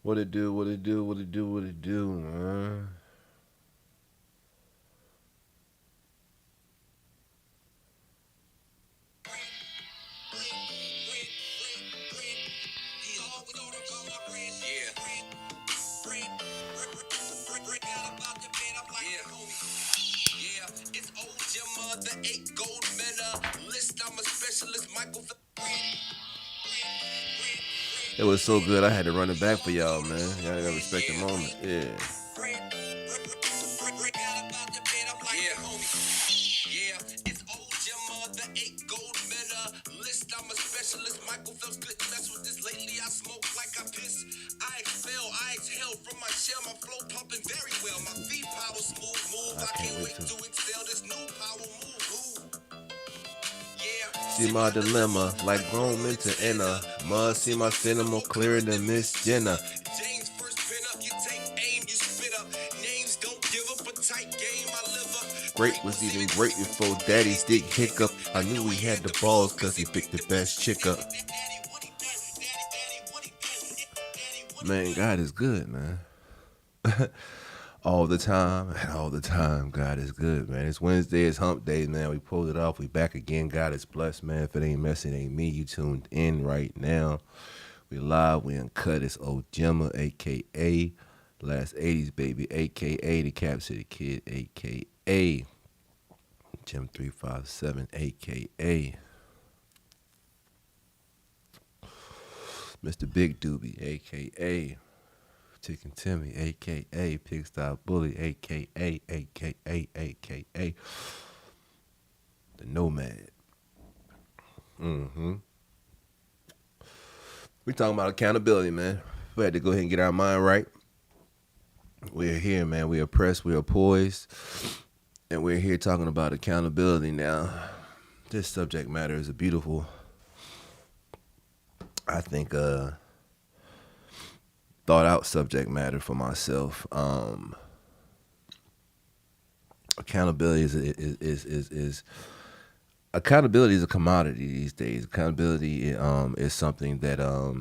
What it do? What it do? What it do? What it do, man? It's old Gemma, the 8 gold medal list. I'm a specialist, Michael. It was so good. I had to run it back for y'all, man. Y'all gotta respect the moment. Yeah. Yeah, it's old Gemma, the 8 gold medal list. I'm a specialist, Michael Phelps couldn't mess with this. Lately I smoke like I piss. I expel, I exhale from my shell. My flow pumping very well. My feet power smooth move. I can't wait to excel this new power move. See my dilemma, like grown men to enter. Must see my cinema clearer than Miss Jenna. James first pin up, you take aim, you spit up. Names don't give up a tight game, I live up. Great was even great before Daddy's dick hiccup. I knew he had the balls cause he picked the best chick up. Man, God is good, man. All the time, and all the time, God is good, man. It's Wednesday, it's hump day, man. We pulled it off. We back again. God is blessed, man. If it ain't messy, it ain't me. You tuned in right now. We live, we uncut. It's old Gemma, a.k.a. Last 80s, baby, a.k.a. the Cap City Kid, a.k.a. Gem 357, a.k.a. Mr. Big Doobie, a.k.a. Chicken Timmy, a.k.a. Pigsty Bully, a.k.a. a.k.a. The Nomad. We talking about accountability, man. We had to go ahead and get our mind right. We're here, man. We are pressed. We are poised. And we're here talking about accountability now. This subject matter is a beautiful, I think, thought out subject matter for myself. Accountability is accountability is a commodity these days. Accountability is something that a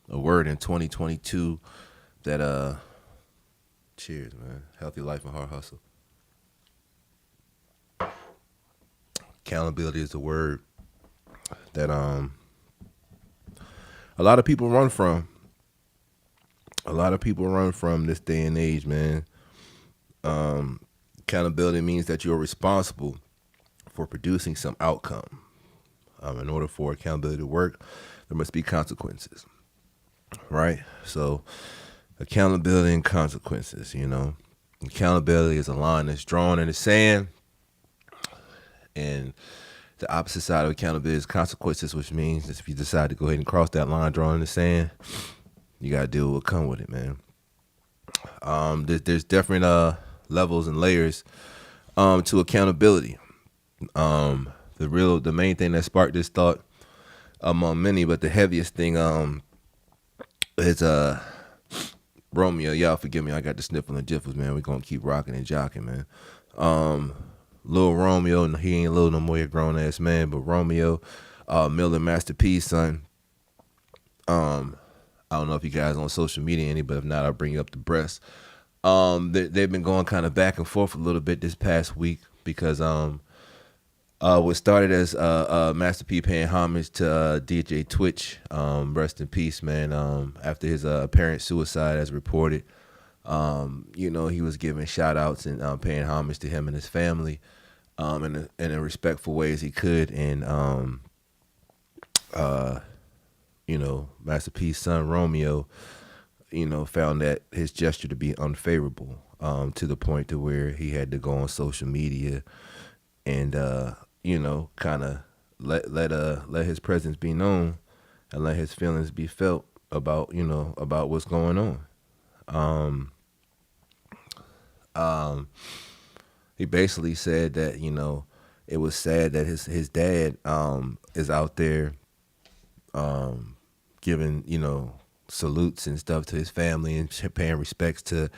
word in 2022 that cheers, man. Healthy life and hard hustle. Accountability is a word that a lot of people run from. A lot of people run from this day and age, man. Accountability means that you're responsible for producing some outcome. In order for accountability to work, there must be consequences, right? So accountability and consequences, you know. Accountability is a line that's drawn in the sand, and the opposite side of accountability is consequences, which means that if you decide to go ahead and cross that line drawn in the sand, you got to deal with what come with it, man. There's different levels and layers to accountability. The main thing that sparked this thought among many, but the heaviest thing is Romeo. Y'all forgive me, I got the sniffle and jiffles, man. We're gonna keep rocking and jocking, man. Lil Romeo, he ain't little no more, he a grown ass man, but Romeo, Miller Master P's son. I don't know if you guys on social media any, but if not, I'll bring you up the breast. They've been going kind of back and forth a little bit this past week because what started as Master P paying homage to DJ Twitch, rest in peace, man. After his apparent suicide, as reported, he was giving shout outs and paying homage to him and his family in a respectful way as he could. And, Master P's son, Romeo, found that his gesture to be unfavorable to the point to where he had to go on social media and, kind of let his presence be known and let his feelings be felt about what's going on. He basically said that, it was sad that his dad is out there giving, salutes and stuff to his family and paying respects to,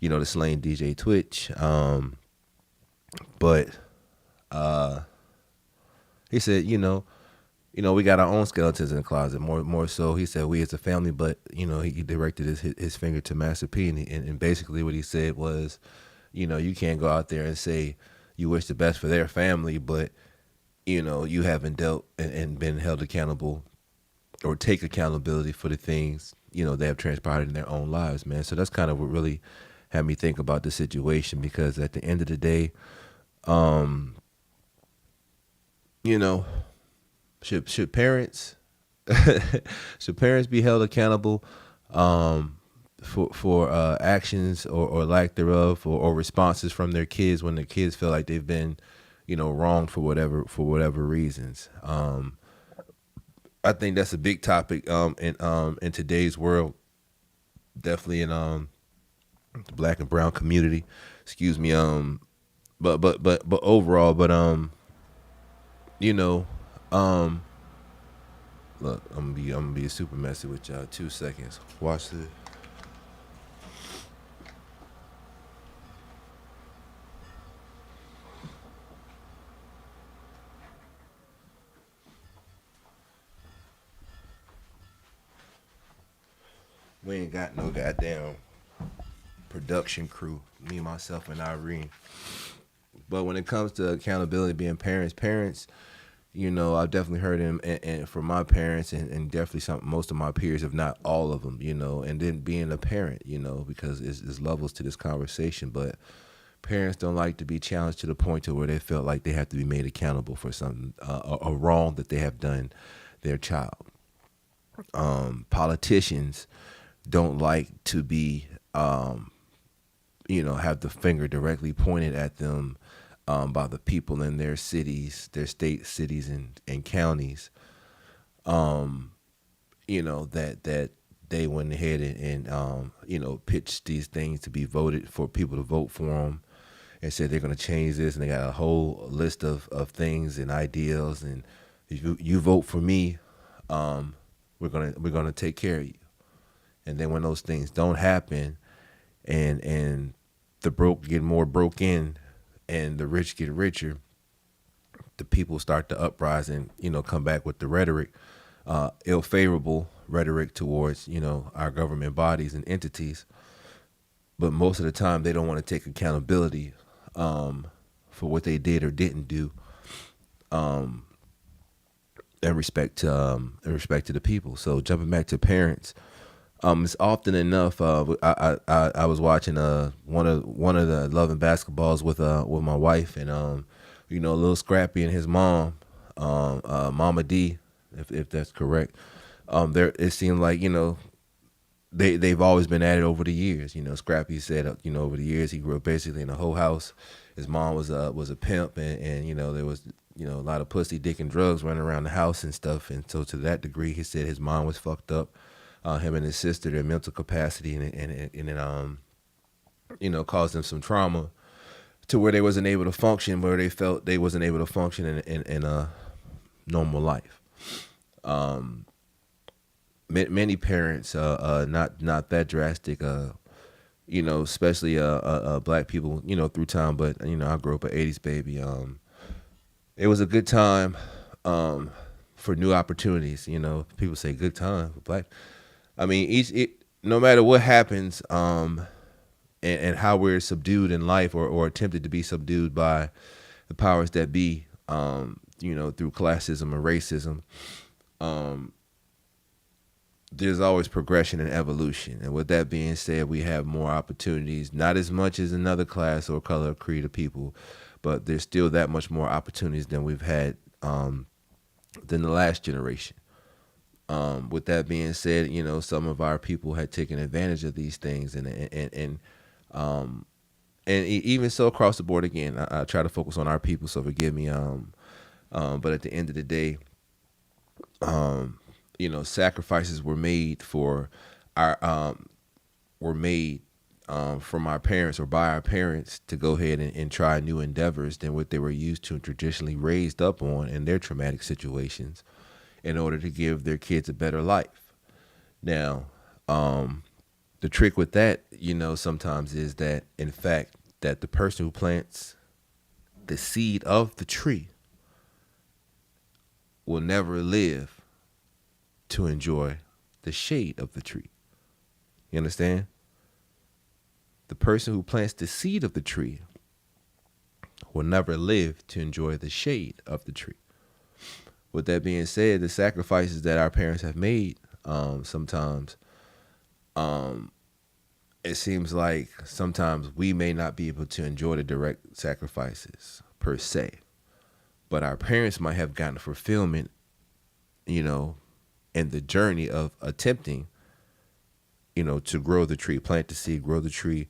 the slain DJ Twitch. But he said, we got our own skeletons in the closet. More so, he said we as a family. But he directed his finger to Master P, and basically what he said was, you can't go out there and say you wish the best for their family, but you haven't dealt and been held accountable or take accountability for the things they have transpired in their own lives, man. So that's kind of what really had me think about the situation, because at the end of the day, should parents should parents be held accountable for actions or lack thereof, or responses from their kids when their kids feel like they've been wronged for whatever reasons? I think that's a big topic in today's world, definitely in the black and brown community. Excuse me. But overall, look, I'm gonna be super messy with y'all. 2 seconds. Watch this. We ain't got no goddamn production crew. Me, myself, and Irene. But when it comes to accountability, being parents, I've definitely heard him, and from my parents, and definitely most of my peers, if not all of them, and then being a parent, because there's levels to this conversation, but parents don't like to be challenged to the point to where they feel like they have to be made accountable for something, a wrong that they have done their child. Politicians don't like to be, have the finger directly pointed at them by the people in their cities, their state, cities, and counties. That they went ahead and pitched these things to be voted for, people to vote for them, and said they're going to change this, and they got a whole list of things and ideals, and if you vote for me, we're gonna take care of you. And then when those things don't happen, and the broke get more broke in, and the rich get richer, the people start to uprise and come back with the rhetoric, ill-favorable rhetoric towards our government bodies and entities. But most of the time, they don't want to take accountability for what they did or didn't do, in respect to the people. So jumping back to parents. It's often enough. I was watching one of the Love and Basketballs with my wife, and Lil Scrappy and his mom, Mama D, if that's correct. It seemed like they've always been at it over the years. Scrappy said over the years he grew up basically in a whole house. His mom was a pimp, and there was a lot of pussy, dick, and drugs running around the house and stuff. And so to that degree, he said his mom was fucked up. Him and his sister, their mental capacity, and it caused them some trauma to where they wasn't able to function, where they felt they wasn't able to function in a normal life. Many parents, not that drastic, especially black people, through time. But I grew up an '80s baby. It was a good time for new opportunities. People say good time for black. I mean, no matter what happens, and how we're subdued in life, or attempted to be subdued by the powers that be, through classism and racism, there's always progression and evolution. And with that being said, we have more opportunities, not as much as another class or color or creed of people, but there's still that much more opportunities than we've had than the last generation. With that being said, some of our people had taken advantage of these things, and even so across the board. Again, I try to focus on our people, so forgive me. But at the end of the day, sacrifices were made for our from our parents or by our parents to go ahead and try new endeavors than what they were used to and traditionally raised up on in their traumatic situations, in order to give their kids a better life. Now, The trick with that, sometimes is that, in fact, that the person who plants the seed of the tree will never live to enjoy the shade of the tree. You understand? The person who plants the seed of the tree will never live to enjoy the shade of the tree. With that being said, the sacrifices that our parents have made, sometimes, it seems like sometimes we may not be able to enjoy the direct sacrifices per se, but our parents might have gotten fulfillment, in the journey of attempting, to grow the tree, plant the seed, grow the tree,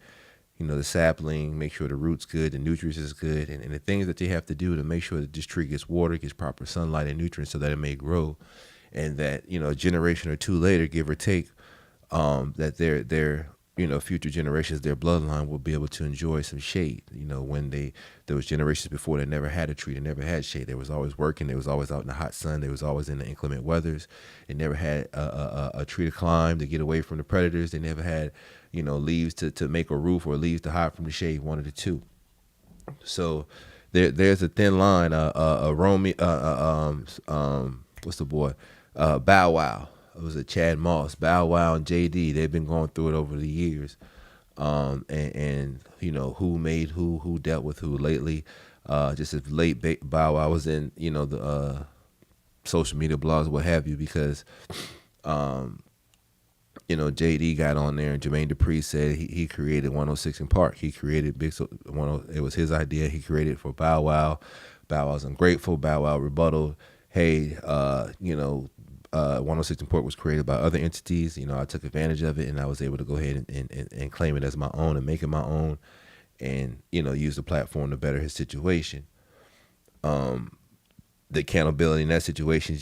the sapling, make sure the root's good, the nutrients is good, and the things that they have to do to make sure that this tree gets water, gets proper sunlight and nutrients so that it may grow, and that, a generation or two later, give or take, that their future generations, their bloodline will be able to enjoy some shade. When there was generations before that never had a tree, they never had shade. They was always working. They was always out in the hot sun. They was always in the inclement weathers. They never had a tree to climb to get away from the predators. They never had, leaves to make a roof or leaves to hide from the shade. One of the two. So there's a thin line. What's the boy? Bow Wow. It was a Chad Moss, Bow Wow, and JD. They've been going through it over the years, and who made who dealt with who lately. Just as late Bow Wow was in the social media blogs, what have you, because JD got on there and Jermaine Dupri said he created 106 in Park. He created it was his idea. He created it for Bow Wow. Bow Wow's ungrateful. Bow Wow rebuttal. Hey, 106 in Park was created by other entities. I took advantage of it and I was able to go ahead and claim it as my own and make it my own and, use the platform to better his situation. The accountability in that situation,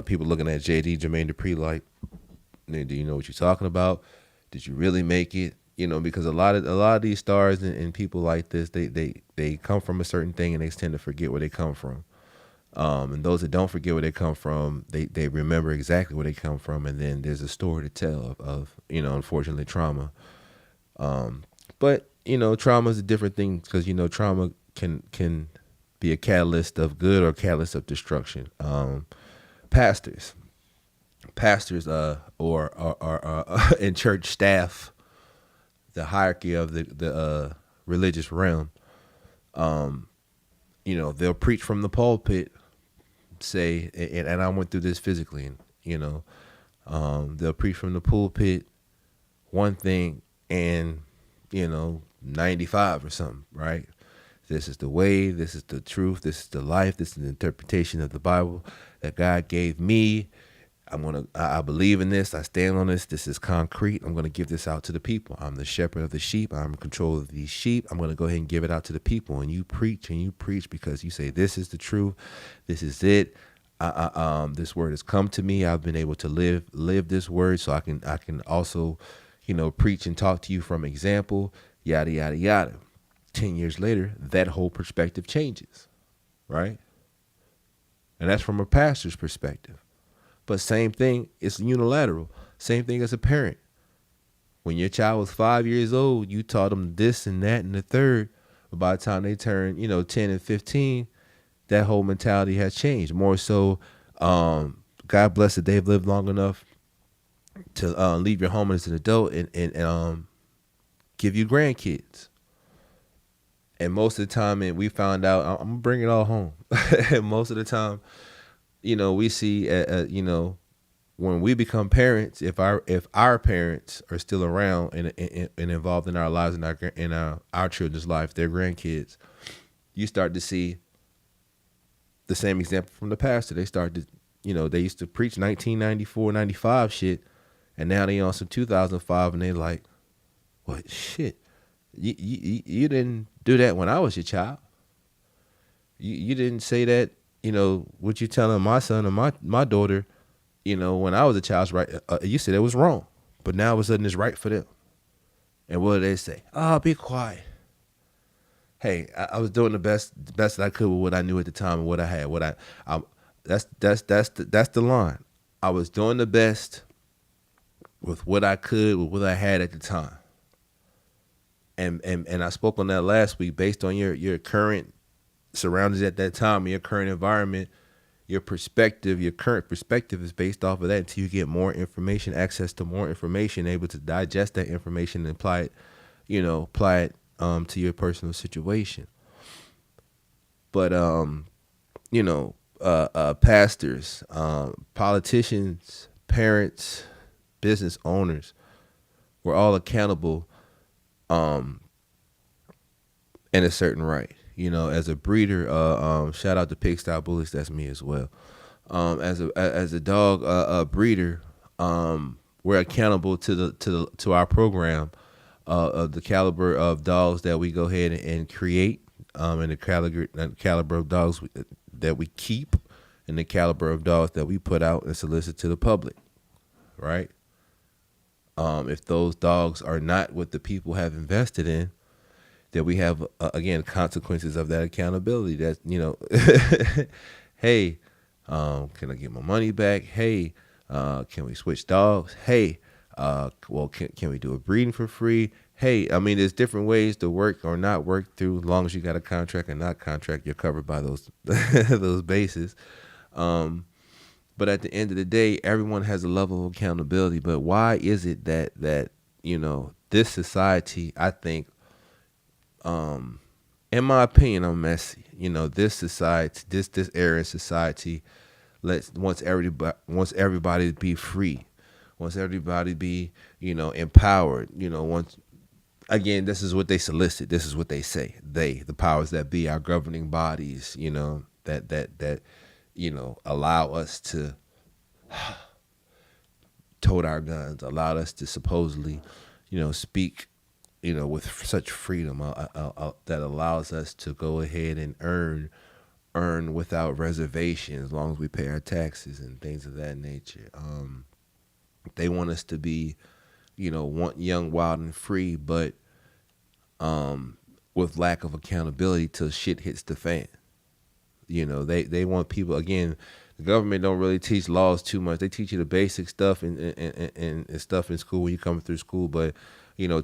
people looking at JD, Jermaine Dupri, like, do you know what you're talking about? Did you really make it? Because a lot of these stars and people like this, they come from a certain thing and they tend to forget where they come from. And those that don't forget where they come from, they remember exactly where they come from, and then there's a story to tell of unfortunately trauma. But trauma is a different thing because trauma can be a catalyst of good or a catalyst of destruction. Pastors, or in church staff, the hierarchy of the religious realm, they'll preach from the pulpit. Say, and I went through this physically, and they'll preach from the pulpit one thing and 95 or something, right? This is the way, this is the truth, this is the life, this is the interpretation of the Bible that God gave me. I believe in this, I stand on this is concrete. I'm gonna give this out to the people. I'm the shepherd of the sheep, I'm in control of these sheep. I'm gonna go ahead and give it out to the people. And you preach because you say this is the truth, this is it. This word has come to me. I've been able to live this word, so I can also, preach and talk to you from example, yada yada yada. 10 years later, that whole perspective changes, right? And that's from a pastor's perspective. But same thing, it's unilateral. Same thing as a parent. When your child was 5 years old, you taught them this and that and the third. But by the time they turn, 10 and 15, that whole mentality has changed. More so, God bless that they've lived long enough to leave your home as an adult and give you grandkids. And most of the time, and we found out, I'm going to bring it all home. And most of the time, we see, when we become parents, if our parents are still around and involved in our lives and in our children's life, their grandkids, you start to see the same example from the pastor. They started, they used to preach 1994, 95 shit, and now they on some 2005, and they like, what shit? You didn't do that when I was your child. You didn't say that. What you telling my son or my daughter, when I was a child's right, you said it was wrong, but now all of a sudden it's right for them. And what do they say? Oh, be quiet. Hey, I was doing the best that I could with what I knew at the time and what I had. That's the line. I was doing the best with what I could, with what I had at the time. And I spoke on that last week based on your current surroundings at that time, your current environment, your current perspective is based off of that until you get more information, access to more information, able to digest that information and apply it to your personal situation. But pastors, politicians, parents, business owners, we're all accountable in a certain right. As a breeder, shout out to Pigsty Bullies, that's me as well. As a dog breeder, we're accountable to our program of the caliber of dogs that we go ahead and create, and the caliber of dogs that we keep, and the caliber of dogs that we put out and solicit to the public, right? If those dogs are not what the people have invested in, that we have again consequences of that accountability. That hey, can I get my money back? Hey, can we switch dogs? Hey, well, can we do a breeding for free? Hey, I mean, there's different ways to work or not work through. As long as you got a contract and not contract, you're covered by those those bases. But at the end of the day, everyone has a level of accountability. But why is it that this society, I think, in my opinion, I'm messy. This society, this era in society, wants everybody to be free, wants everybody to be empowered. Once again, this is what they solicit. This is what they say. The powers that be, our governing bodies. That allow us to tote our guns, allowed us to supposedly, speak with such freedom, that allows us to go ahead and earn without reservation as long as we pay our taxes and things of that nature. They want us to be, want young, wild, and free, but with lack of accountability till shit hits the fan. They want people, again, the government don't really teach laws too much. They teach you the basic stuff and stuff in school when you come through school, but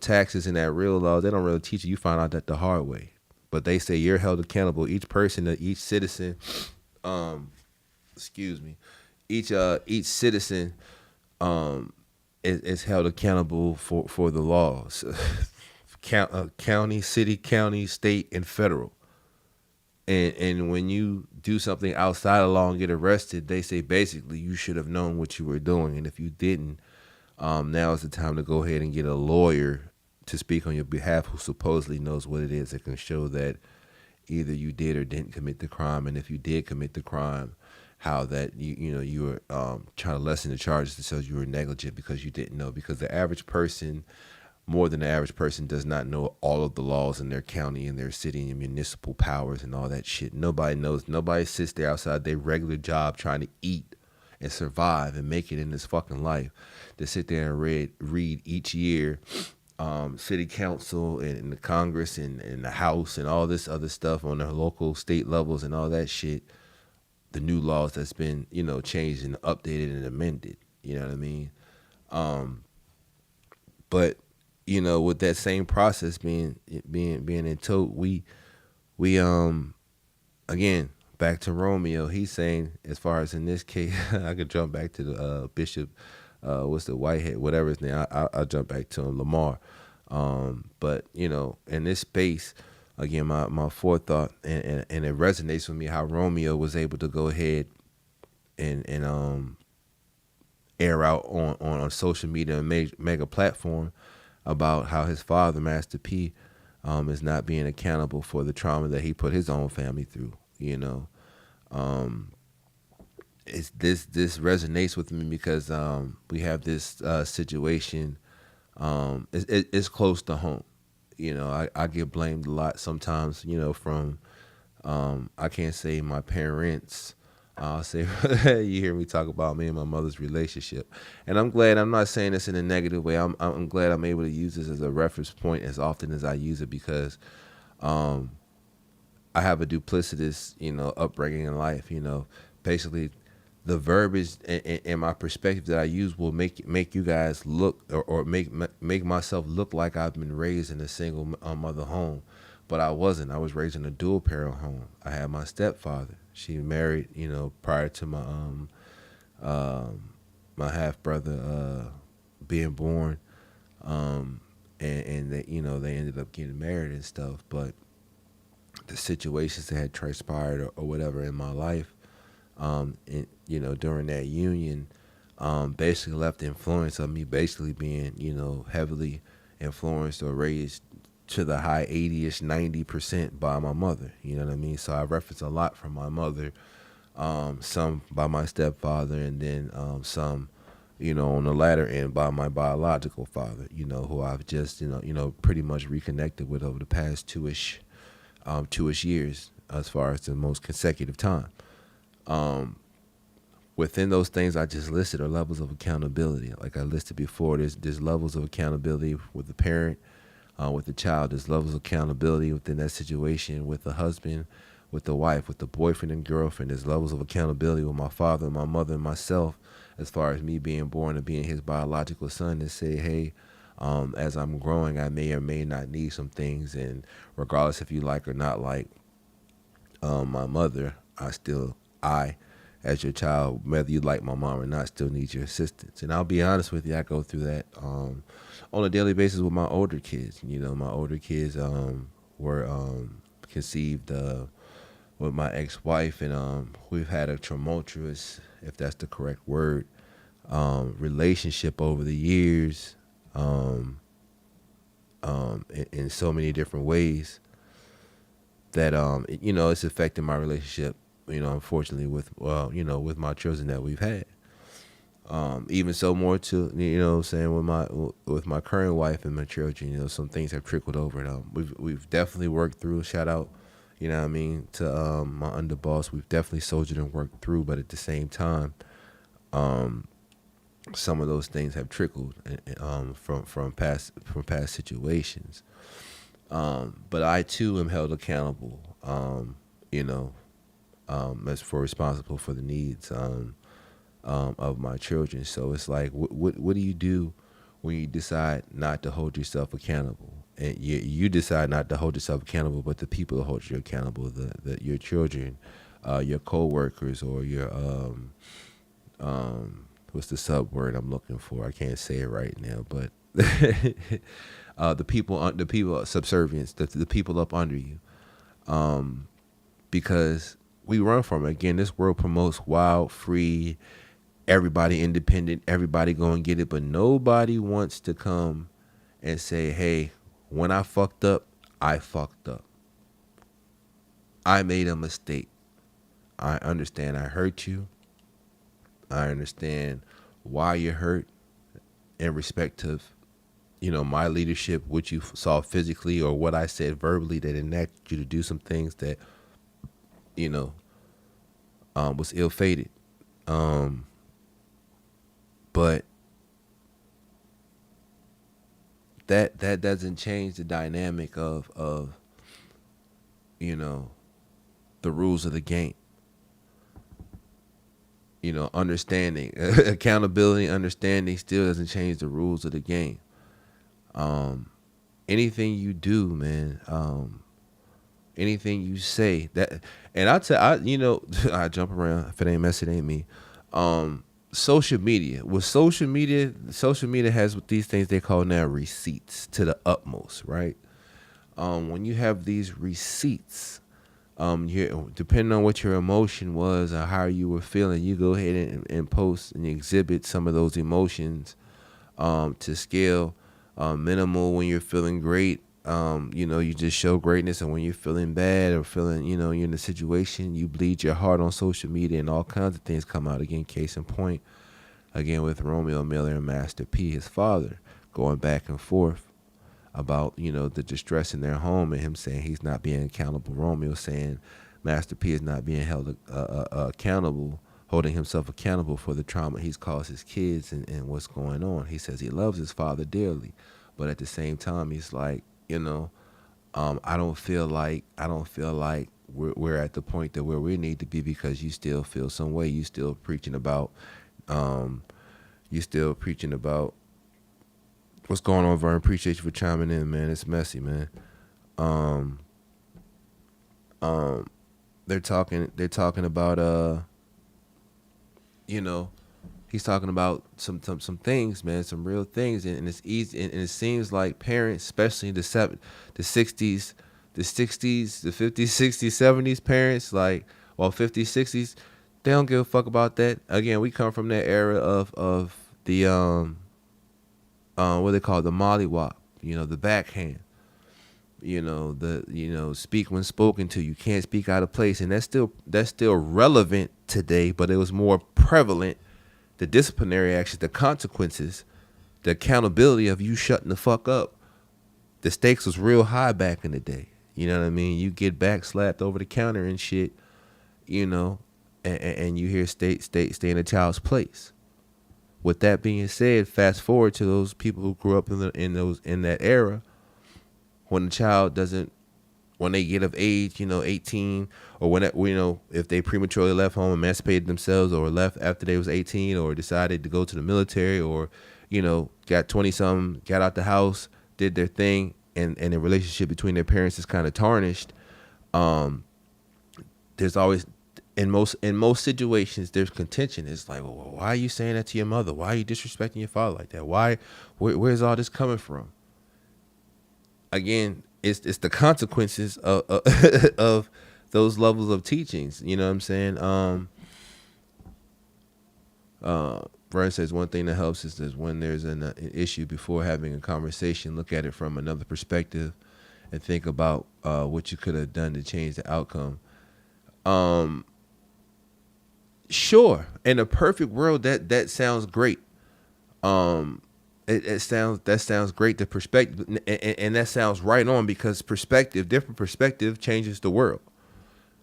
taxes and that real law, they don't really teach you. You find out that the hard way. But they say you're held accountable. Each person, each citizen, excuse me, each citizen is held accountable for the laws. County, city, county, state, and federal. And when you do something outside of law and get arrested, they say basically you should have known what you were doing. And if you didn't, now is the time to go ahead and get a lawyer to speak on your behalf who supposedly knows what it is that can show that either you did or didn't commit the crime. And if you did commit the crime, how that you were trying to lessen the charges that says you were negligent because you didn't know. Because the average person, more than the average person, does not know all of the laws in their county and their city and municipal powers and all that shit. Nobody knows. Nobody sits there outside their regular job trying to eat and survive and make it in this fucking life. They sit there and read each year city council and the Congress and the House and all this other stuff on the local, state levels and all that shit. The new laws that's been, changed and updated and amended. You know what I mean? But with that same process being in tow, we again, back to Romeo. He's saying, as far as in this case, I could jump back to the Bishop, what's the Whitehead, whatever his name. I'll jump back to him, Lamar. But in this space, again, my forethought and it resonates with me how Romeo was able to go ahead and air out on social media and mega platform about how his father, Master P, is not being accountable for the trauma that he put his own family through. It's this resonates with me because we have this situation. It's close to home. I get blamed a lot sometimes. From I can't say my parents. I'll say you hear me talk about me and my mother's relationship, and I'm glad. I'm not saying this in a negative way. I'm glad I'm able to use this as a reference point as often as I use it because I have a duplicitous upbringing in life. Basically the verbiage and my perspective that I use will make you guys look, or make myself look like I've been raised in a single mother home, but I wasn't. I was raised in a dual parent home. I had my stepfather. She married, prior to my half brother being born, and they ended up getting married and stuff. But the situations that had transpired, or whatever in my life, during that union, basically left the influence of me basically being, heavily influenced or raised to the high 80ish, 90% by my mother. You know what I mean? So I reference a lot from my mother, some by my stepfather, and then some, on the latter end by my biological father, who I've just, pretty much reconnected with over the past two-ish years, as far as the most consecutive time. Um, Within those things I just listed are levels of accountability. Like I listed before, there's levels of accountability with the parent, with the child. There's levels of accountability within that situation with the husband, with the wife, with the boyfriend and girlfriend. There's levels of accountability with my father, my mother, and myself, as far as me being born and being his biological son, to say, hey, as I'm growing, I may or may not need some things, and regardless if you like or not like my mother, I, as your child, whether you like my mom or not, still need your assistance. And I'll be honest with you, I go through that on a daily basis with my older kids. My older kids were conceived with my ex-wife, and we've had a tumultuous, if that's the correct word, relationship over the years, in so many different ways that it's affecting my relationship, unfortunately, with my children that we've had. Even so more to, what I'm saying, with my current wife and my children, some things have trickled over. And we've definitely worked through. Shout out, what I mean, to my underboss. We've definitely soldiered and worked through, but at the same time, some of those things have trickled, from past situations. But I too am held accountable, you know, as for responsible for the needs of my children. So it's like, what do you do when you decide not to hold yourself accountable? And you decide not to hold yourself accountable, but the people that hold you accountable, your children, your coworkers, or your what's the sub word I'm looking for? I can't say it right now, but the people subservience, the people up under you, because we run from it. Again, this world promotes wild, free, everybody independent, everybody go and get it, but nobody wants to come and say, hey, when I fucked up, I fucked up. I made a mistake. I understand I hurt you. I understand why you're hurt in respect to, my leadership, what you saw physically or what I said verbally that enacted you to do some things that, was ill-fated. But that doesn't change the dynamic of the rules of the game. Understanding, accountability, understanding still doesn't change the rules of the game. Anything you do, man, anything you say that, and I jump around. If it ain't mess, it ain't me. Social media. Social media has these things they call now receipts to the utmost, right? When you have these receipts, depending on what your emotion was or how you were feeling, you go ahead and post and exhibit some of those emotions to scale. Minimal when you're feeling great, you just show greatness, and when you're feeling bad or feeling, you're in a situation, you bleed your heart on social media, and all kinds of things come out. Again, case in point, again with Romeo Miller and Master P, his father, going back and forth about, the distress in their home, and him saying he's not being accountable. Romeo saying Master P is not being held accountable, holding himself accountable for the trauma he's caused his kids and what's going on. He says he loves his father dearly, but at the same time, he's like, I don't feel like we're at the point that where we need to be, because you still feel some way. Um, you still preaching about what's going on, Vern. Appreciate you for chiming in, man. It's messy, man. Um, um, they're talking about you know, he's talking about some things, man, some real things, and it's easy, and it seems like parents, especially the 60s, the 50s, 60s, 70s parents, like, well, 50s, 60s, they don't give a fuck about that. Again, we come from that era of the what they call the mollywop, the backhand, speak when spoken to. You can't speak out of place, and that's still relevant today, but it was more prevalent. The disciplinary actions, the consequences, the accountability of you shutting the fuck up. The stakes was real high back in the day. You know what I mean? You get back slapped over the counter and shit, and you hear stay in a child's place. With that being said, fast forward to those people who grew up in that era, when the child doesn't, when they get of age, 18, or if they prematurely left home, emancipated themselves, or left after they was 18, or decided to go to the military, or, got 20 something, got out the house, did their thing, and the relationship between their parents is kind of tarnished. There's always, in most situations, there's contention. It's like, well, why are you saying that to your mother? Why are you disrespecting your father like that? Where's all this coming from? Again, it's the consequences of those levels of teachings. You know what I'm saying? Vern says one thing that helps is that when there's an issue, before having a conversation, look at it from another perspective and think about what you could have done to change the outcome. Sure, in a perfect world, that sounds great. It sounds great. The perspective, and that sounds right on, because different perspective changes the world.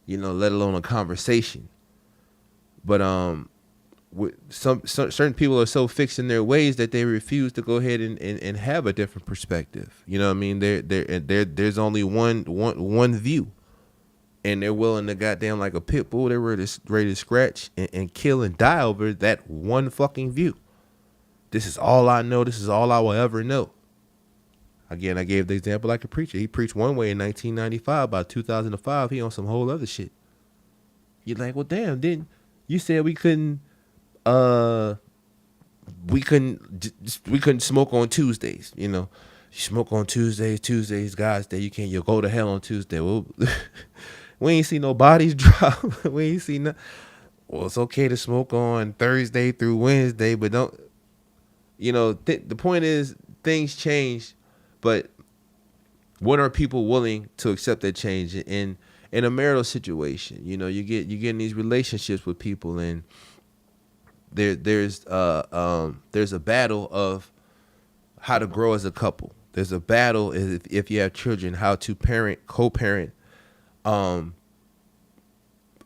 Let alone a conversation. But certain people are so fixed in their ways that they refuse to go ahead and have a different perspective. You know what I mean? There's only one view, and they're willing to, goddamn, like a pit bull, they're ready to scratch and kill and die over that one fucking view. This is all I know. This is all I will ever know. Again, I gave the example like a preacher. He preached one way in 1995. By 2005, he on some whole other shit. You're like, well, damn, didn't you said we couldn't smoke on Tuesdays? You smoke on Tuesdays, God's day. You'll go to hell on Tuesday. Well, we ain't see no bodies drop. We ain't see no. Well, it's okay to smoke on Thursday through Wednesday, but don't. The point is, things change, but when are people willing to accept that change? In a marital situation, you get in these relationships with people, and there's a battle of how to grow as a couple. There's a battle if you have children, how to co-parent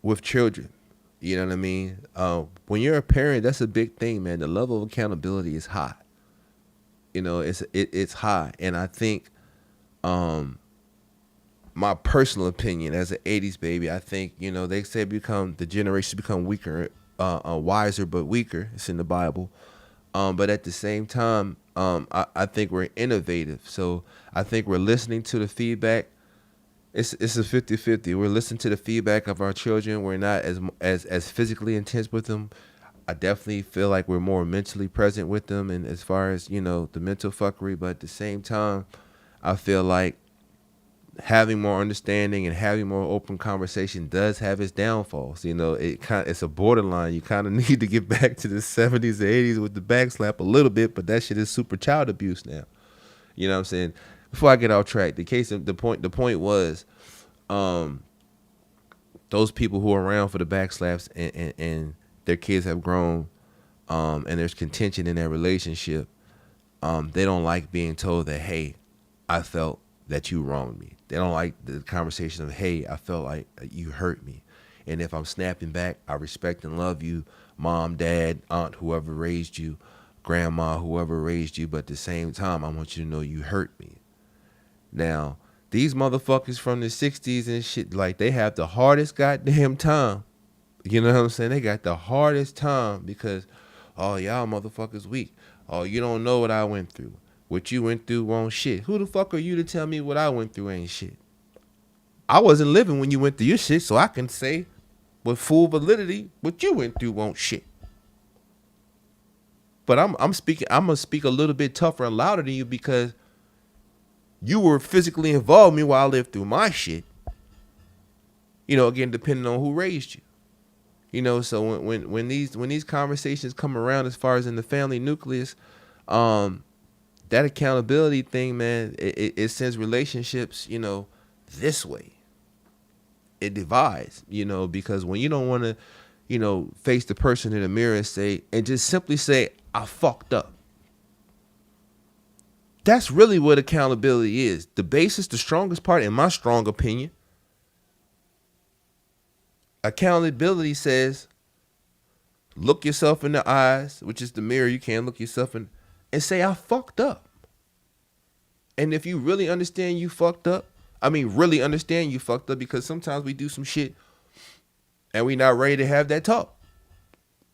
with children. You know what I mean? When you're a parent, that's a big thing, man. The level of accountability is high. It's high, and I think, my personal opinion as an '80s baby, I think they say the generation become weaker, wiser but weaker. It's in the Bible, but at the same time, I think we're innovative. So I think we're listening to the feedback. It's a 50-50. We're listening to the feedback of our children. We're not as physically intense with them. I definitely feel like we're more mentally present with them, and as far as the mental fuckery. But at the same time, I feel like having more understanding and having more open conversation does have its downfalls. It's a borderline. You kind of need to get back to the 70s and 80s with the backslap a little bit, but that shit is super child abuse now. You know what I'm saying? Before I get off track, the point was, those people who are around for the backslaps and their kids have grown, and there's contention in their relationship. They don't like being told that, hey, I felt that you wronged me. They don't like the conversation of, hey, I felt like you hurt me. And if I'm snapping back, I respect and love you, mom, dad, aunt, whoever raised you, grandma, whoever raised you. But at the same time, I want you to know you hurt me. Now, These motherfuckers from the 60s and shit, like, they have the hardest goddamn time. You know what I'm saying? They got the hardest time because, oh, y'all motherfuckers weak. Oh, you don't know what I went through. What you went through won't shit. Who the fuck are you to tell me what I went through ain't shit? I wasn't living when you went through your shit, so I can say with full validity what you went through won't shit. But I'm gonna speak a little bit tougher and louder than you because you were physically involved me while I lived through my shit. You know, again, depending on who raised you. You know, so when these conversations come around as far as in the family nucleus, that accountability thing, man, it sends relationships, you know, this way. It divides, you know, because when you don't want to, you know, face the person in the mirror and just simply say, I fucked up. That's really what accountability is. The basis, the strongest part, in my strong opinion, accountability says, look yourself in the eyes, which is the mirror. You can't look yourself in, and say, I fucked up. And if you really understand you fucked up, really understand you fucked up, because sometimes we do some shit and we not ready to have that talk.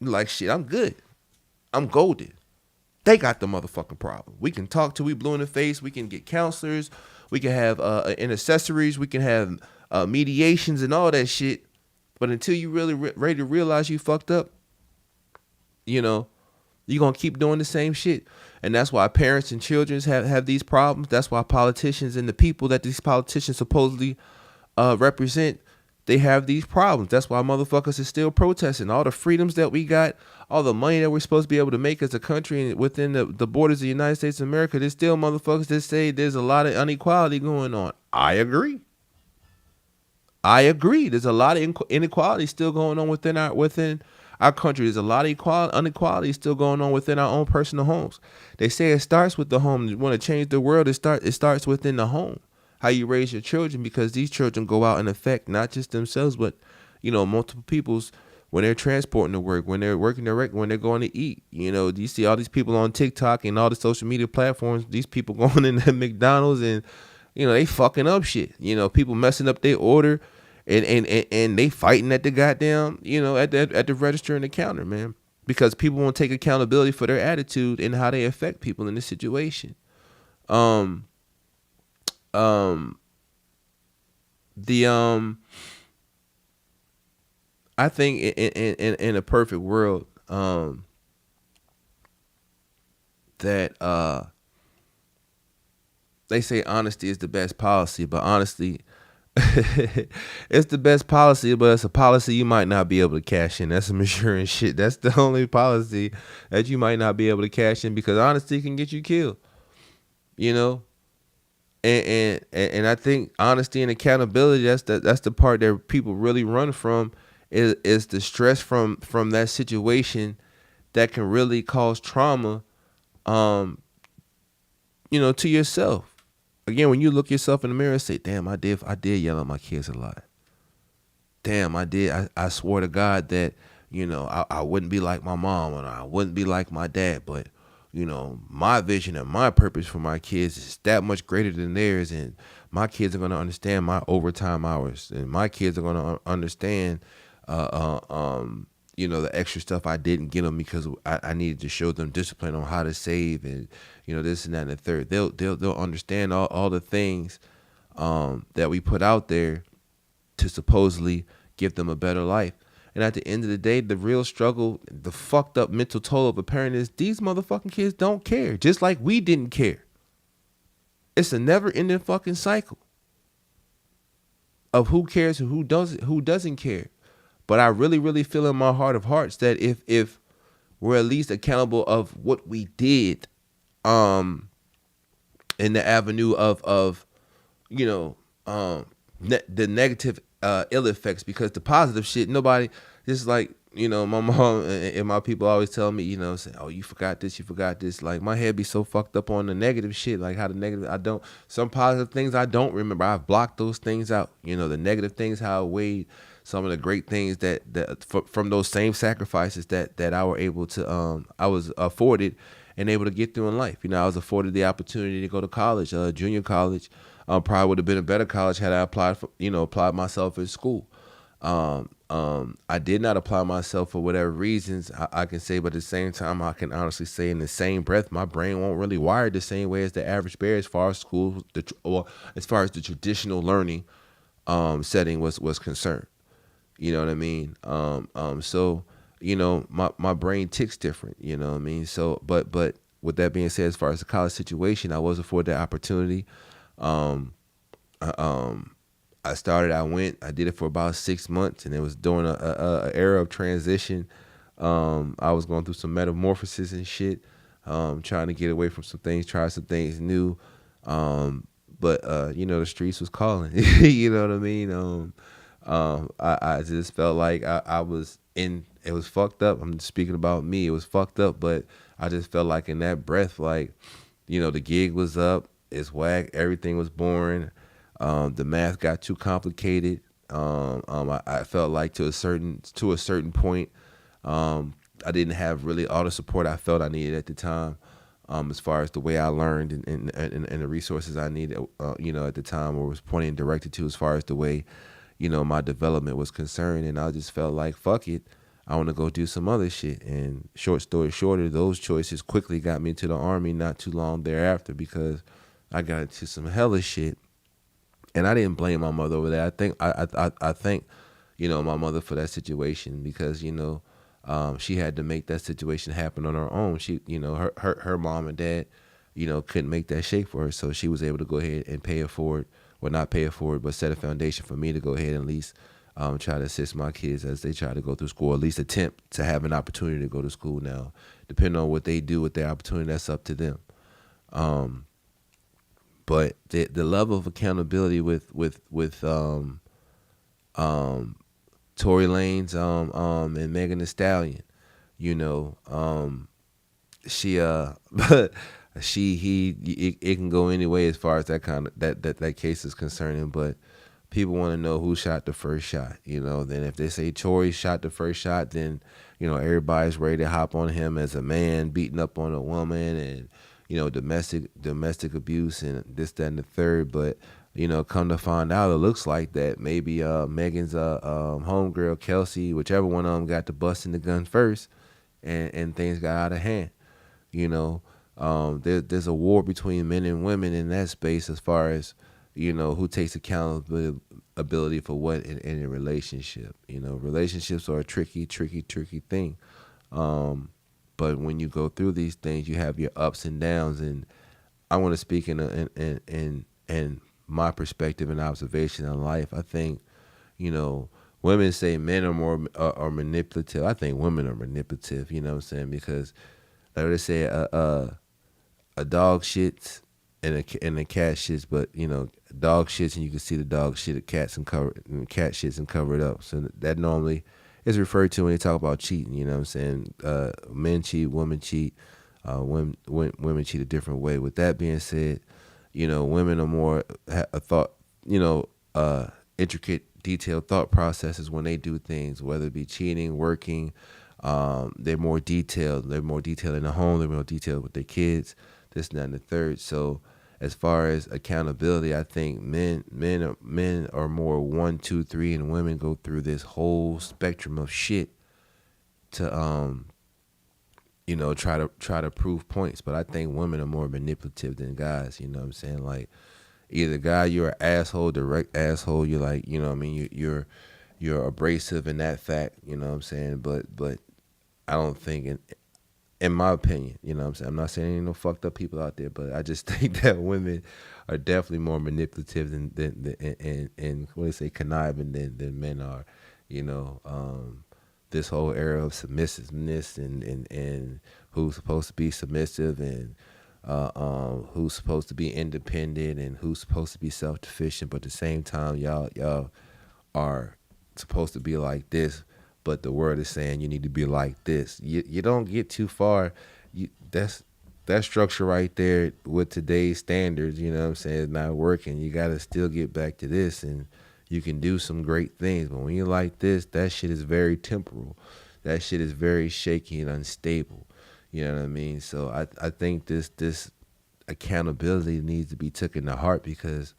Like, shit, I'm good. I'm golden. They got the motherfucking problem. We can talk till we blue in the face. We can get counselors. We can have intercessories. We can have mediations and all that shit. But until you really ready to realize you fucked up, you know, you're going to keep doing the same shit. And that's why parents and children have these problems. That's why politicians and the people that these politicians supposedly represent, they have these problems. That's why motherfuckers are still protesting. All the freedoms that we got, all the money that we're supposed to be able to make as a country and within the borders of the United States of America, there's still motherfuckers that say there's a lot of inequality going on. I agree. There's a lot of inequality still going on within our country. There's a lot of inequality still going on within our own personal homes. They say it starts with the home. You want to change the world, it starts within the home. How you raise your children, because these children go out and affect not just themselves, but, you know, multiple people's, when they're transporting to work, when they're working direct, when they're going to eat. You know, you see all these people on TikTok and all the social media platforms, these people going into McDonald's and, you know, they fucking up shit. You know, people messing up their order and they fighting at the goddamn, you know, at the register and the counter, man. Because people won't take accountability for their attitude and how they affect people in this situation. I think in a perfect world, that they say honesty is the best policy, but honestly, it's the best policy, but it's a policy you might not be able to cash in. That's some insurance shit. That's the only policy that you might not be able to cash in, because honesty can get you killed. You know, and I think honesty and accountability, that's the part that people really run from, is the stress from that situation that can really cause trauma, you know, to yourself. Again, when you look yourself in the mirror and say, damn, I did yell at my kids a lot. Damn, I did. I swore to God that, you know, I wouldn't be like my mom and I wouldn't be like my dad. But, you know, my vision and my purpose for my kids is that much greater than theirs. And my kids are going to understand my overtime hours. And my kids are going to understand, you know, the extra stuff I didn't get them because I needed to show them discipline on how to save and, you know, this and that and the third. They'll understand all the things that we put out there to supposedly give them a better life. And at the end of the day, the real struggle, the fucked up mental toll of a parent is these motherfucking kids don't care, just like we didn't care. It's a never-ending fucking cycle of who cares and who doesn't care. But I really, really feel in my heart of hearts that if we're at least accountable of what we did, in the avenue of you know, the negative ill effects, because the positive shit, nobody, just like, you know, my mom and my people always tell me, you know, say, oh, you forgot this. Like, my head be so fucked up on the negative shit, like how the negative, some positive things I don't remember. I've blocked those things out. You know, the negative things, how I weighed some of the great things that from those same sacrifices that I were able to, I was afforded and able to get through in life. You know, I was afforded the opportunity to go to college, junior college, Probably would have been a better college had I applied for, applied myself at school. I did not apply myself for whatever reasons I can say, but at the same time, I can honestly say in the same breath, my brain won't really wire the same way as the average bear as far as school, or as far as the traditional learning setting was concerned. You know what I mean? So my brain ticks different. You know what I mean? So, but with that being said, as far as the college situation, I was afforded that opportunity. Um, um, I started, I went, I did it for about 6 months, and it was during a era of transition. I was going through some metamorphosis and shit, trying to get away from some things, try some things new. But the streets was calling. You know what I mean? I just felt like I was in. It was fucked up. I'm just speaking about me. It was fucked up, but I just felt like in that breath, like, the gig was up. It's whack. Everything was boring. The math got too complicated. I felt like to a certain point, I didn't have really all the support I felt I needed at the time. As far as the way I learned and the resources I needed, at the time, or was pointing directed to, as far as the way, my development was concerned. And I just felt like, fuck it, I want to go do some other shit. And short story shorter, those choices quickly got me into the Army not too long thereafter, because I got into some hella shit. And I didn't blame my mother over that. I thank, my mother for that situation, because she had to make that situation happen on her own. She, her mom and dad, couldn't make that shake for her, so she was able to go ahead and pay it forward, or not pay it forward, but set a foundation for me to go ahead and at least try to assist my kids as they try to go through school, or at least attempt to have an opportunity to go to school. Now, depending on what they do with their opportunity, that's up to them. Um, but the level of accountability with um Tory Lanez and Megan Thee Stallion, you know, she but it can go any way as far as that kind of that case is concerning. But people want to know who shot the first shot. Then if they say Tory shot the first shot, then everybody's ready to hop on him as a man beating up on a woman, and domestic abuse and this, that, and the third. But come to find out, it looks like that maybe Megan's homegirl Kelsey, whichever one of them, got to busting the gun first, and things got out of hand. There's a war between men and women in that space, as far as who takes accountability for what in a relationship. Relationships are a tricky thing. But when you go through these things, you have your ups and downs. And I want to speak in my perspective and observation in life. I think, women say men are more are manipulative. I think women are manipulative. You know what I'm saying? Because like they say, a dog shits and a cat shits, but dog shits and you can see the dog shit at cats and cat shits and cover it up. So that normally is referred to when they talk about cheating. You know what I'm saying? Men cheat, women cheat. Women cheat a different way. With that being said, women are more a thought, intricate, detailed thought processes when they do things, whether it be cheating, working. They're more detailed. They're more detailed in the home. They're more detailed with their kids. This, that, and the third. So, as far as accountability, I think men are more 1, 2, 3, and women go through this whole spectrum of shit to try to prove points. But I think women are more manipulative than guys. You know what I'm saying? Like, either guy, you're an asshole, direct asshole. You're like, what I mean, you're abrasive in that fact. You know what I'm saying? But I don't think in my opinion, you know what I'm saying? I'm not saying ain't no fucked up people out there, but I just think that women are definitely more manipulative and what do they say, conniving than men are. This whole era of submissiveness and who's supposed to be submissive, and who's supposed to be independent, and who's supposed to be self-sufficient, but at the same time, y'all are supposed to be like this, but the world is saying you need to be like this. You don't get too far. That's that structure right there with today's standards, you know what I'm saying, is not working. You got to still get back to this, and you can do some great things. But when you like this, that shit is very temporal. That shit is very shaky and unstable. You know what I mean? So I think this accountability needs to be taken to heart because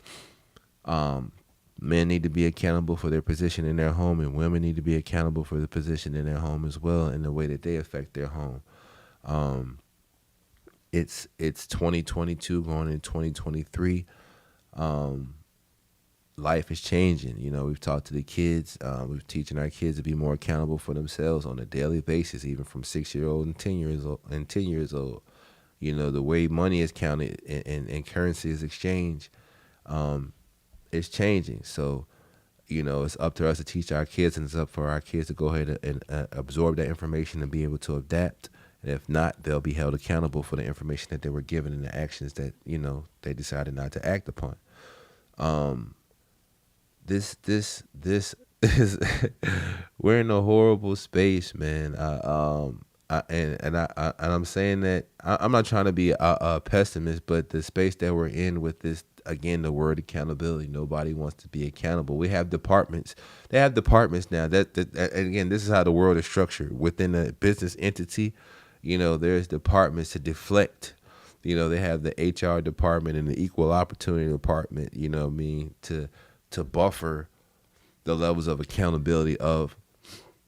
men need to be accountable for their position in their home, and women need to be accountable for the position in their home as well, and the way that they affect their home. Um, it's 2022 going in 2023. Um, Life is changing. You know, we've talked to the kids. We're teaching our kids to be more accountable for themselves on a daily basis, even from 6 year old and 10 years old. You know, the way money is counted and currency is exchanged, um, is changing. So, you know, it's up to us to teach our kids, and it's up for our kids to go ahead and absorb that information and be able to adapt. And if not, they'll be held accountable for the information that they were given and the actions that, you know, they decided not to act upon. Um, this is we're in a horrible space, man. I'm saying that I'm not trying to be a pessimist, but the space that we're in with this, again, the word accountability. Nobody wants to be accountable. We have departments. They have departments now. And again, this is how the world is structured within a business entity. You know, there's departments to deflect. You know, they have the HR department and the equal opportunity department. You know what I mean, to buffer the levels of accountability of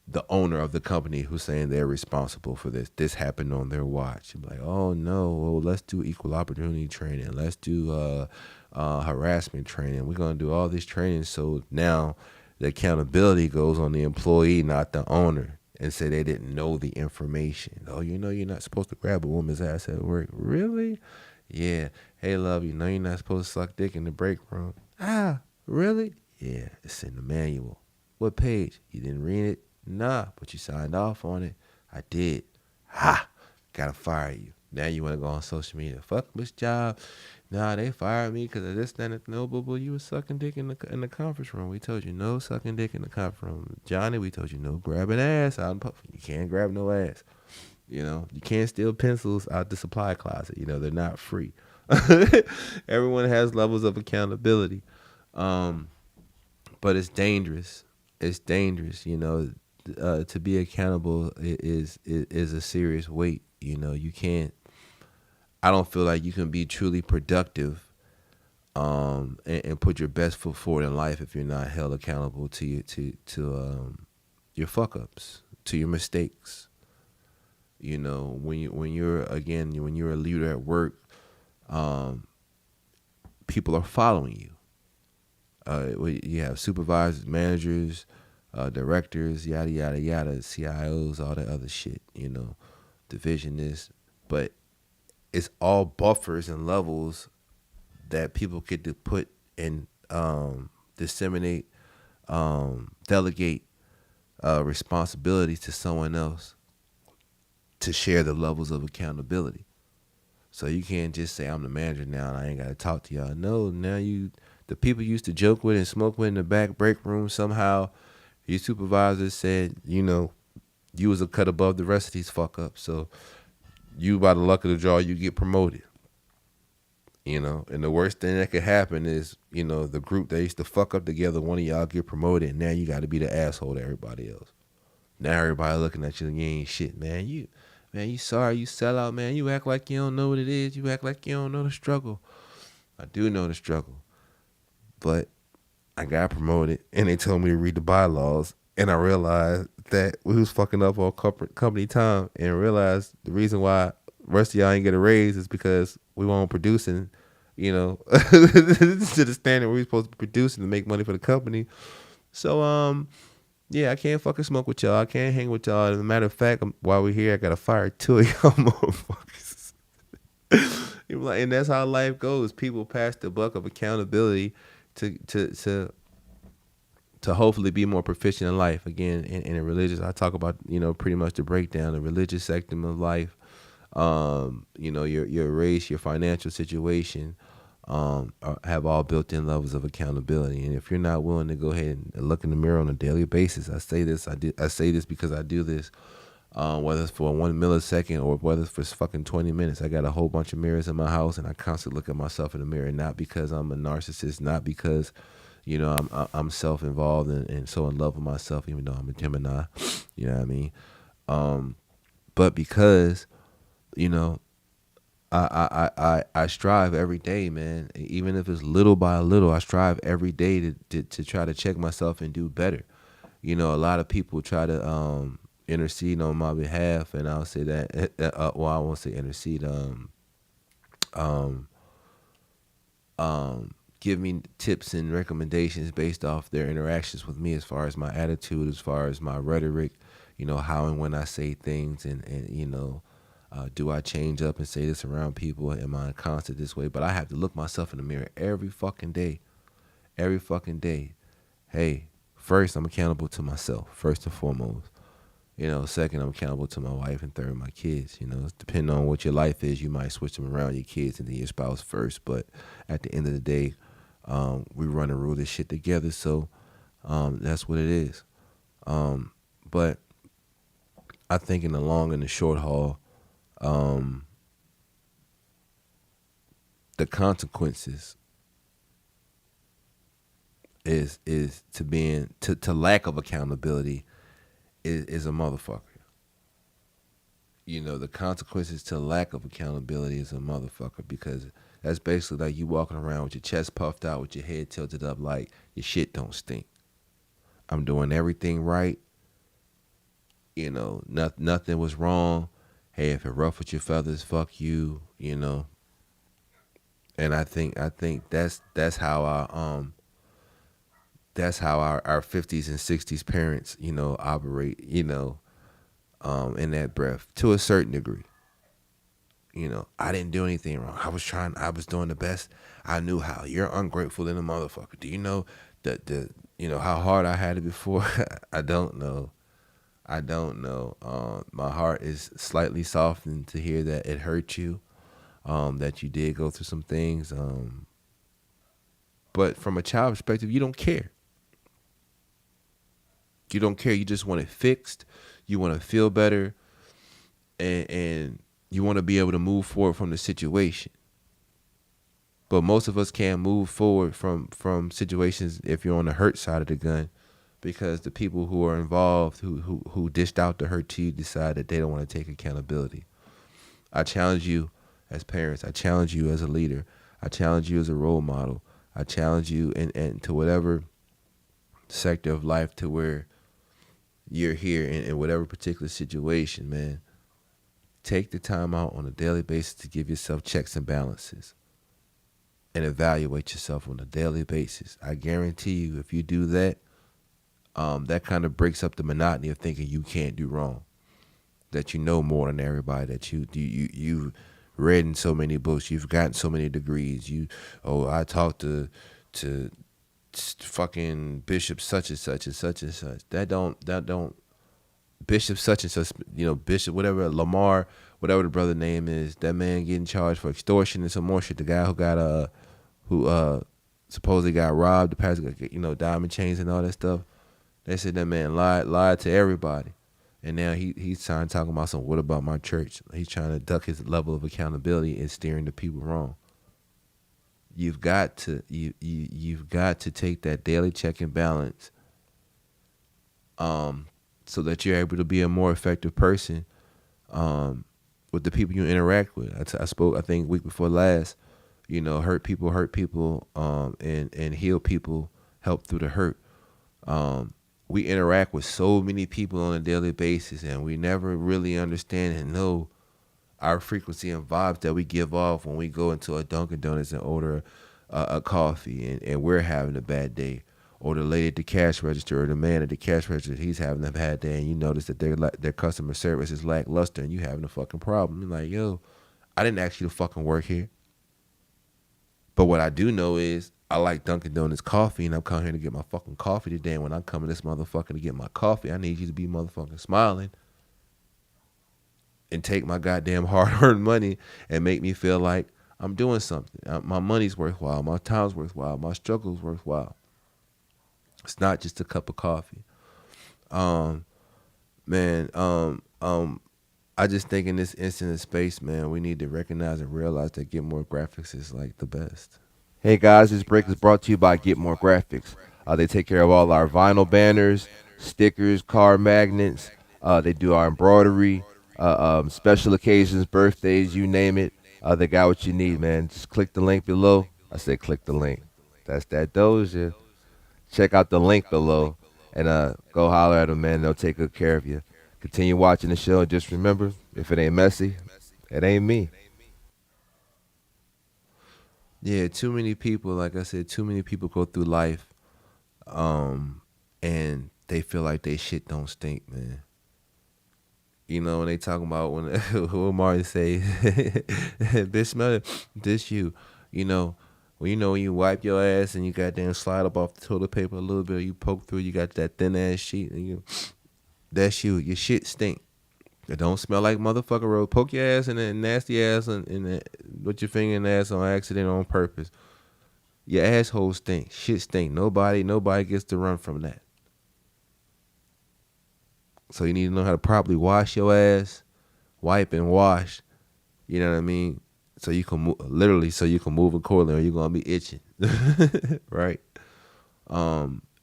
the owner of the company who's saying they're responsible for this. This happened on their watch. You're like, oh no, well, let's do equal opportunity training. Let's do harassment training. We're gonna do all this training so now the accountability goes on the employee, not the owner, and say they didn't know the information. Oh, you know you're not supposed to grab a woman's ass at work. Really? Yeah. Hey, love, you know you're not supposed to suck dick in the break room. Ah, really? Yeah, it's in the manual. What page? You didn't read it? Nah, but you signed off on it. I did. Ha! Gotta fire you. Now you want to go on social media. Fuck this job. Nah, they fired me because of this, that, and no, but you was sucking dick in the conference room. We told you no sucking dick in the conference room. Johnny, we told you no grabbing ass out in public. You can't grab no ass. You know, you can't steal pencils out the supply closet. You know, they're not free. Everyone has levels of accountability. But it's dangerous. It's dangerous, you know. To be accountable is a serious weight. You know, you can't. I don't feel like you can be truly productive, and put your best foot forward in life if you're not held accountable to your fuck ups, to your mistakes. You know, when you're a leader at work, people are following you. You have supervisors, managers, directors, yada yada yada, CIOs, all that other shit. You know, divisionists, but it's all buffers and levels that people get to put and disseminate, delegate responsibilities to someone else to share the levels of accountability. So you can't just say I'm the manager now and I ain't got to talk to y'all. No, now the people you used to joke with and smoke with in the back break room, somehow your supervisor said, you know, you was a cut above the rest of these fuck ups. So you, by the luck of the draw, you get promoted. You know, and the worst thing that could happen is, you know, the group that used to fuck up together, one of y'all get promoted, and now you got to be the asshole to everybody else. Now everybody looking at you and you ain't shit, man. You sorry, you sell out, man. You act like you don't know what it is. You act like you don't know the struggle. I do know the struggle. But I got promoted, and they told me to read the bylaws, and I realized that we was fucking up on company time, and realized the reason why the rest of y'all ain't get a raise is because we weren't producing, you know, to the standard we were supposed to be producing to make money for the company. So, yeah, I can't fucking smoke with y'all. I can't hang with y'all. As a matter of fact, while we're here, I gotta fire 2 of y'all motherfuckers. And that's how life goes. People pass the buck of accountability to hopefully be more proficient in life. Again, in a religious, I talk about, you know, pretty much the breakdown, the religious sectum of life. You know, your race, your financial situation, have all built-in levels of accountability. And if you're not willing to go ahead and look in the mirror on a daily basis, I say this because I do this, whether it's for 1 millisecond or whether it's for fucking 20 minutes. I got a whole bunch of mirrors in my house, and I constantly look at myself in the mirror, not because I'm a narcissist, not because, you know, I'm self-involved and so in love with myself, even though I'm a Gemini, you know what I mean? But because, you know, I strive every day, man. Even if it's little by little, I strive every day to try to check myself and do better. You know, a lot of people try to intercede on my behalf, and I'll say that. Well, I won't say intercede. Um, give me tips and recommendations based off their interactions with me, as far as my attitude, as far as my rhetoric. You know, how and when I say things, and you know, do I change up and say this around people? Am I constant this way? But I have to look myself in the mirror every fucking day. Every fucking day. Hey, first I'm accountable to myself, first and foremost. You know, second I'm accountable to my wife, and third my kids. You know, depending on what your life is, you might switch them around, your kids and then your spouse first. But at the end of the day, we run and rule this shit together. So that's what it is. But I think in the long and the short haul, um, the consequences is to being to lack of accountability is a motherfucker. You know, the consequences to lack of accountability is a motherfucker, because that's basically like you walking around with your chest puffed out, with your head tilted up, like your shit don't stink. I'm doing everything right. You know, nothing was wrong. Hey, if it ruffled your feathers, fuck you. You know, and I think that's how our 50s and 60s parents, you know, operate. You know, in that breath to a certain degree. You know, I didn't do anything wrong. I was doing the best I knew how. You're ungrateful in a motherfucker. Do you know you know, how hard I had it before? I don't know. I don't know. My heart is slightly softened to hear that it hurt you, that you did go through some things. But from a child perspective, you don't care. You don't care. You just want it fixed. You want to feel better, and you want to be able to move forward from the situation. But most of us can't move forward from situations if you're on the hurt side of the gun, because the people who are involved, who dished out the hurt to you, decide that they don't want to take accountability. I challenge you as parents. I challenge you as a leader. I challenge you as a role model. I challenge you and to whatever sector of life to where you're here in whatever particular situation, man. Take the time out on a daily basis to give yourself checks and balances and evaluate yourself on a daily basis. I guarantee you, if you do that, that kind of breaks up the monotony of thinking you can't do wrong. That you know more than everybody. That you read in so many books. You've gotten so many degrees. I talked to fucking Bishop such and such and such and such. That don't Bishop such and such. You know, Bishop whatever Lamar, whatever the brother name is. That man getting charged for extortion and some more shit. The guy who supposedly got robbed, the pastor, you know, diamond chains and all that stuff. They said that man lied to everybody, and now he's trying to talk about some. What about my church? He's trying to duck his level of accountability and steering the people wrong. You've got to you've got to take that daily check and balance, so that you're able to be a more effective person, with the people you interact with. I spoke, I think, week before last. You know, hurt people, and heal people, help through the hurt. We interact with so many people on a daily basis, and we never really understand and know our frequency and vibes that we give off when we go into a Dunkin' Donuts and order a coffee, and we're having a bad day. Or the lady at the cash register, or the man at the cash register, he's having a bad day, and you notice that their customer service is lackluster, and you having a fucking problem. You're like, yo, I didn't ask you to fucking work here. But what I do know is I like Dunkin' Donuts coffee, and I'm coming here to get my fucking coffee today. And when I come in this motherfucker to get my coffee, I need you to be motherfucking smiling and take my goddamn hard-earned money and make me feel like I'm doing something. My money's worthwhile. My time's worthwhile. My struggle's worthwhile. It's not just a cup of coffee. Um, man, I just think in this instant of space, man, we need to recognize and realize that Get More Graphics is like the best. Hey guys, this break is brought to you by Get More Graphics. They take care of all our vinyl banners, stickers, car magnets. They do our embroidery, special occasions, birthdays, you name it. They got what you need, man. Just click the link below. I said click the link. That's that Doja. Check out the link below and go holler at them, man. They'll take good care of you. Continue watching the show and just remember, if it ain't messy, it ain't me. Yeah, too many people, like I said, too many people go through life, and they feel like they shit don't stink, man. You know, when they talking about when what Martin say, "Bitch, smell it, this you." You know, when you wipe your ass and you goddamn slide up off the toilet paper a little bit, you poke through, you got that thin ass sheet, and that's you. Your shit stink. It don't smell like motherfucker road. Poke your ass in that nasty ass with your finger in the ass on accident on purpose. Your asshole stink. Shit stink. Nobody gets to run from that. So you need to know how to properly wash your ass, wipe and wash. You know what I mean? So you can literally, so you can move accordingly, or you're gonna be itching, right?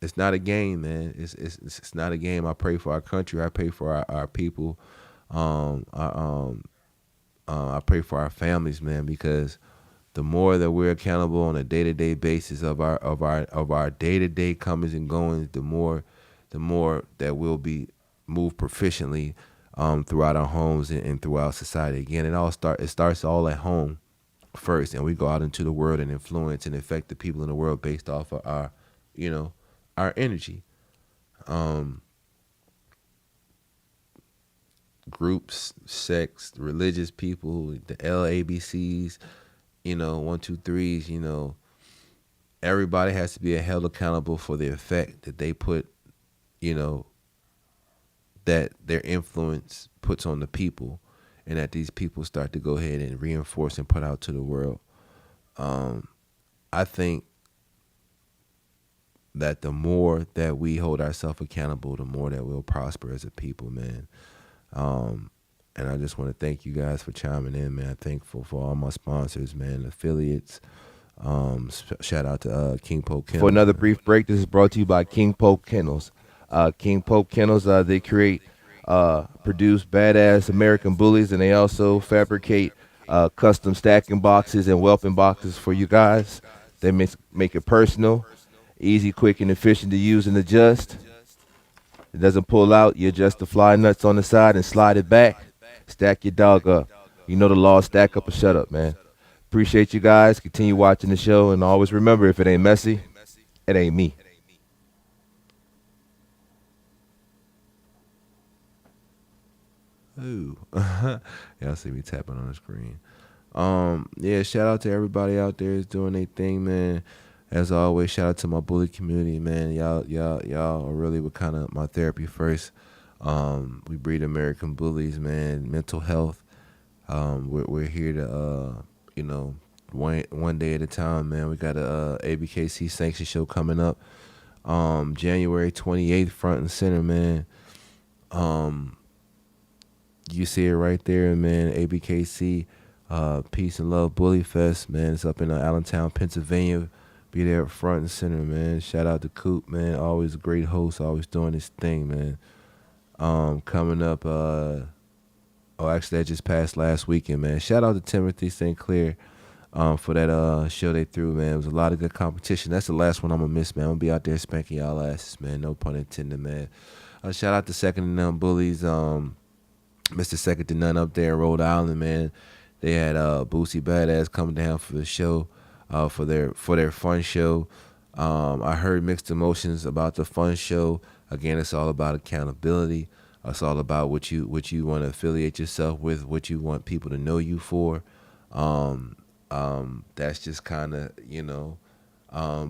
It's not a game, man. It's not a game. I pray for our country. I pray for our people. Um, I, um, I pray for our families, man, because the more that we're accountable on a day to day basis of our day to day comings and goings, the more that we'll be moved proficiently throughout our homes and throughout society. Again, it starts all at home first, and we go out into the world and influence and affect the people in the world based off of our, you know, our energy. Um, Groups, sects, religious people, the LABCs, one, two, threes, everybody has to be held accountable for the effect that they put, you know, that their influence puts on the people, and that these people start to go ahead and reinforce and put out to the world. Um, I think that the more that we hold ourselves accountable, the more that we'll prosper as a people, man. Um, and I just want to thank you guys for chiming in, man. Thankful for all my sponsors, man, affiliates. Shout out to King Pope For Kennels, another man. brief break, this is brought to you by King Pope Kennels. King Pope Kennels, they create, produce badass American bullies, and they also fabricate custom stacking boxes and whelping boxes for you guys. They make it personal, easy, quick, and efficient to use and adjust. It doesn't pull out. You adjust the fly nuts on the side and slide it back. Stack your dog up. You know the law. Stack up or shut up, man. Appreciate you guys. Continue watching the show, and always remember, if it ain't messy, it ain't me. Ooh. Y'all see me tapping on the screen. Yeah, shout out to everybody out there is doing their thing, man. As always, shout out to my bully community, man. Y'all are really what kind of my therapy first. We breed American bullies, man. Mental health. We're here to you know, one day at a time, man. We got a ABKC sanction show coming up. January 28th, front and center, man. Um, you see it right there, man. ABKC, Peace and Love Bully Fest, man. It's up in Allentown, Pennsylvania. Be there front and center, man. Shout out to Coop, man. Always a great host, always doing his thing, man. Coming up, actually that just passed last weekend, man. Shout out to Timothy St. Clair for that show they threw, man. It was a lot of good competition. That's the last one I'm gonna miss, man. I'm gonna be out there spanking y'all asses, man. No pun intended, man. Shout out to Second and None Bullies. Mr. Second to None up there in Rhode Island, man. They had Boosie Badass coming down for the show, for their fun show. I heard mixed emotions about the fun show. Again, it's all about accountability. It's all about what you want to affiliate yourself with, what you want people to know you for. That's just kind of,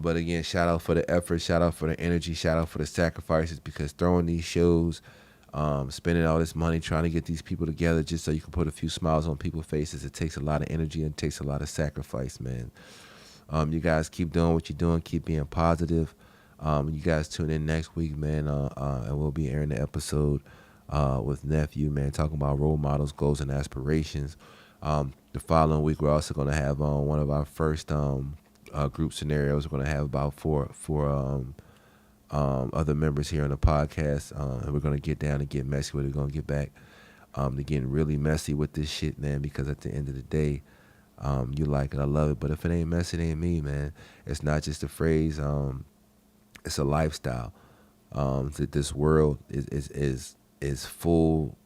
but again, shout out for the effort, shout out for the energy, shout out for the sacrifices, because throwing these shows, spending all this money trying to get these people together just so you can put a few smiles on people's faces, it takes a lot of energy and it takes a lot of sacrifice, man. You guys keep doing what you're doing, keep being positive. You guys tune in next week, man, and we'll be airing the episode with Nephew, man, talking about role models, goals, and aspirations. The following week, we're also going to have one of our first group scenarios. We're going to have about four other members here on the podcast, and we're going to get down and get messy with it. We're going to get back to getting really messy with this shit, man, because at the end of the day, You like it, I love it. But if it ain't messy, it ain't me, man. It's not just a phrase. It's a lifestyle. That this world is full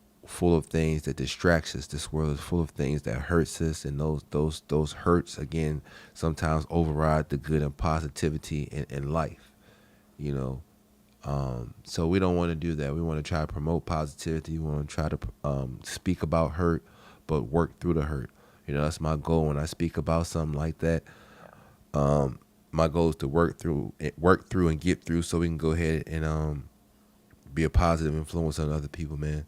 of things that distracts us. This world is full of things that hurts us, and those hurts again sometimes override the good and positivity in life. You know, so we don't want to do that. We want to try to promote positivity. We want to try to speak about hurt, but work through the hurt. That's my goal when I speak about something like that. My goal is to work through, and get through, so we can go ahead and be a positive influence on other people, man.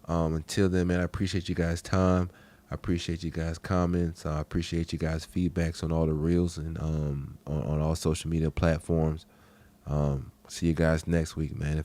Until then, man, I appreciate you guys' time. I appreciate you guys' comments. I appreciate you guys' feedbacks on all the reels and on all social media platforms. See you guys next week, man.